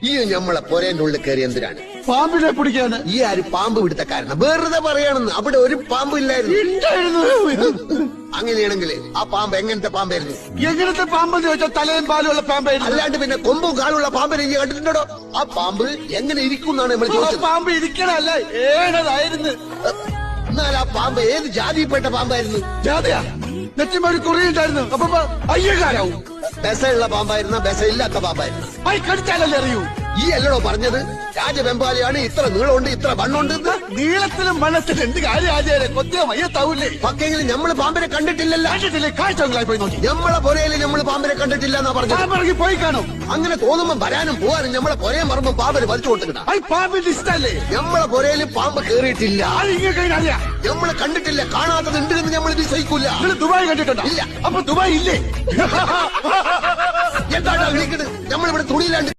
ഈ ഞമ്മളെ പൊരേന്റെ ഉള്ളിൽ കയറി എന്തിനാണ്? പാമ്പിനെ പിടിക്കാന്. ഈ ആര് പാമ്പ് പിടുത്ത കാരണം? വെറുതെ പറയാണെന്ന്. അവിടെ ഒരു പാമ്പ് ഇല്ലായിരുന്നു. അങ്ങനെയാണെങ്കിൽ ആ പാമ്പ് എങ്ങനത്തെ പാമ്പായിരുന്നു? എങ്ങനത്തെ പാമ്പെന്ന് ചോദിച്ചാൽ തലയും പാലുള്ള പാമ്പായിരുന്നു. അല്ലാണ്ട് പിന്നെ കൊമ്പും കാലുള്ള പാമ്പിനെ നീ കണ്ടിട്ടുണ്ടോ? ആ പാമ്പ് എങ്ങനെ ഇരിക്കും എന്നാണ് നമ്മൾ ചോദിച്ചത്. പാമ്പ് ഇരിക്കണല്ല, ഏഴതായിരുന്നു. എന്നാൽ ആ പാമ്പ് ഏത് ജാതിയിൽപ്പെട്ട പാമ്പായിരുന്നു? ജാതിയാ? നെറ്റിമൊരു കുറിയുണ്ടായിരുന്നു. അപ്പൊ അയ്യകാരാവും. ബെസയുള്ള പാമ്പായിരുന്ന ബെസയില്ലാത്ത പാമ്പായിരുന്നു? കടിച്ചാലല്ലേ അറിയൂ. ഈ അല്ലടോ പറഞ്ഞത് രാജവെമ്പാലയാണ്, ഇത്ര നീളമുണ്ട് ഇത്ര വണ്ണുണ്ട്. നീളത്തിലും വണ്ണത്തിലും എന്ത് കാര്യം ആചാര്യ? കൊത്തിയ മയ്യത്താവൂലേ? പക്കെങ്കിലും നമ്മള് പാമ്പിനെ കണ്ടിട്ടില്ലല്ലോ. കണ്ടിട്ടില്ലേ? കാഴ്ചകളായി പോയി നോക്കി. നമ്മളെ പൊരയില് നമ്മള് പാമ്പിനെ കണ്ടിട്ടില്ല എന്നാ പറഞ്ഞു. പോയി കാണും. അങ്ങനെ തോന്നുമ്പോ വരാനും പോവാനും നമ്മളെ പൊരയെ മറുമ്പോ പാമ്പിന് വലിച്ചു കൊടുത്തിട്ടാ. പാമ്പിന്റെ ഇഷ്ടല്ലേ? നമ്മളെ പൊരയില് പാമ്പ് കേറിയിട്ടില്ല. അറിയാം. നമ്മള് കണ്ടിട്ടില്ല. കാണാത്തത് ഉണ്ട് എന്ന് നമ്മൾ വിശ്വസിക്കൂല. ദുബായ് കണ്ടിട്ടുണ്ടോ? ഇല്ല. അപ്പൊ ദുബായ് ഇല്ലേ? എന്താണ് വിളിക്കുന്നത്? നമ്മളിവിടെ തുണിയിലാണ്ട്